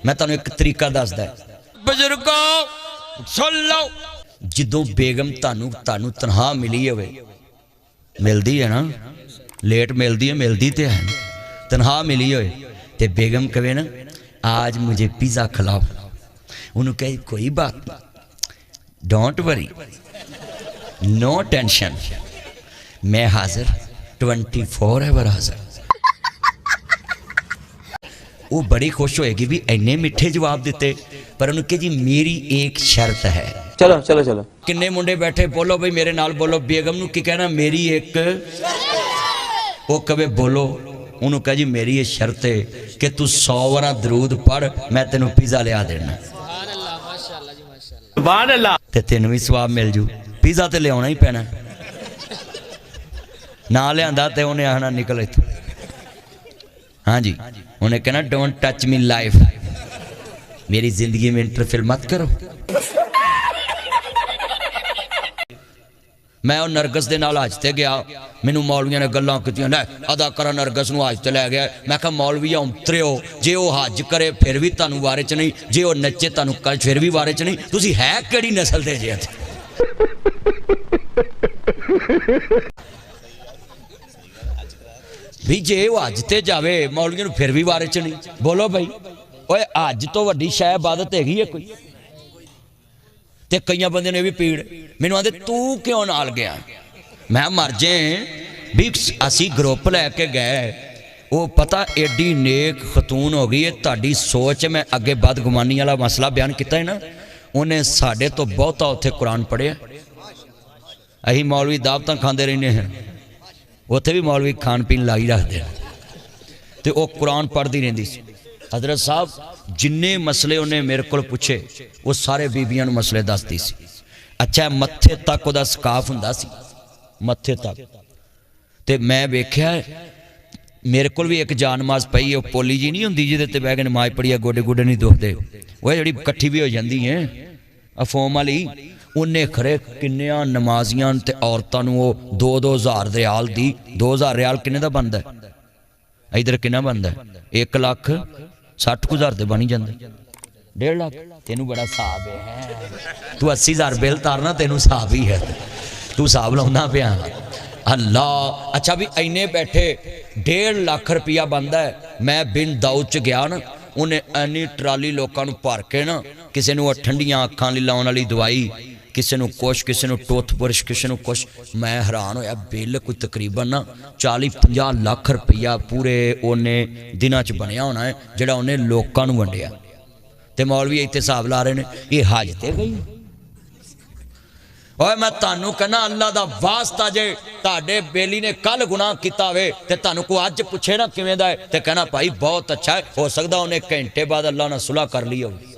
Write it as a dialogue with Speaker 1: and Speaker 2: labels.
Speaker 1: मैं तुहानू एक तरीका दसदा बजुर्गो सुन लो जदों बेगम तानू तनहा मिली होवे मिलदी है ना लेट मिलदी तो है तनहा मिली होए ते बेगम कहे ना आज मुझे पिज़्ज़ा खिलाओ उन्होंने कहे कोई बात नहीं डोंट वरी नो टेंशन मैं हाजिर 24 आवर हाजिर। वो बड़ी खुश होएगी भी इन्ने मिठे जवाब दिते पर उन्होंने कहा जी मेरी एक शर्त है।
Speaker 2: चलो चलो चलो
Speaker 1: किन्ने मुंडे बैठे बोलो भाई मेरे नाल बोलो बेगम नू की कहना मेरी एक वो कवे बोलो उन्होंने कहा जी मेरी ये शर्त है कि तू 100 बार दरूद पढ़ मैं तेनों पिज़्ज़ा लिया देना ते तेन भी स्वाब मिल जू पिज़्ज़ा तो लिया ही पैना ना लिया तो उन्हें आना निकल इत्थों। हाँ जी उन्हें कहना डोंट टच मी लाइफ मेरी जिंदगी में इंटरफेयर मत करो। मैं नरगस के नाल हज ते गया मैनू मौलविया ने गल्लां कीतियां लै अदाकारा नरगस नू हज ते लै गया मैं कहा मौलवी उतरे हो जे वो हज करे फिर भी तुहानू वारे च नहीं जे वो नचे तुहानू कल फिर भी वारे च नहीं तुसी है किहड़ी नस्ल दे जे भी जे वो हज ते जावे मौलविया नू फिर भी वारे च नहीं बोलो भाई ओए हज तो वड्डी शै इबादत हैगी है कोई ते कई बंदे ने भी पीड़ मैनू आंदे तू क्यों नाल गया मैं मर जे भी असी ग्रुप लैके गए वो पता एडी नेक खतून हो गई है ताड़ी सोच मैं अगे बदगुमानी वाला मसला बयान किया है ना उन्हें साढ़े तो बहुता उत्थे कुरान पढ़िया अही मौलवी दावत खाते रहने हैं उत्थे भी मौलवी खान पीन लाई रखते हैं तो वह कुरान पढ़ती रही हजरत साहब जिन्ने मसले उन्हें मेरे को पूछे वो सारे बीबियां नूं मसले दसदी सी। अच्छा मत्थे तक उहदा स्काफ हुंदा सी मत्थे तक ते मैं वेख्या मेरे को भी एक जानमाज पई है पोली जी नहीं हुंदी जिहदे ते बह के नमाज पढ़ी गोडे गोडे नहीं दुखते वो जिहड़ी कट्ठी भी हो जाती है अफोम वाली उन्हें खरे किन्नियां नमाजियां ते औरतां नूं वो 2-2 हज़ार रियाल दी 2 हज़ार रियाल किन्ने दा बनदा इधर किन्ना बनदा 1,60,000 दे बनी जाते 1.5 लाख तेनू बड़ा हिसाब है तू 80,000 बिल तारना तेनू हिसाब ही है तू हिसाब लाउंदा पिया अल्लाह। अच्छा भी इन्ने बैठे 1.5 लाख रुपया बनता है मैं बिन दाऊद च गया ना उन्हें इन्नी ट्राली लोगों को भर के ना किसी को ठंडियां अखां लई लाउण वाली दवाई किसी को कुछ किसी को टूथब्रश किसी को कुछ मैं हैरान होया बिल कोई तकरीबन ना 40-50 लाख रुपया पूरे उन्हें दिनों च बनया होना है जिहड़ा उन्हें लोगों को वंडिया ते मौलवी इत्थे हिसाब ला रहे हैं ये हज ते गई ओए मैं तुहानू कहना अल्लाह दा वास्ता जे तुहाडे बेली ने कल गुनाह किया होवे ते तुहानू कोई अज पुछे ना किवें दा है ते कहना भाई बहुत अच्छा है हो सकदा उन्हें घंटे बाद अल्लाह ने सुलह कर ली होवे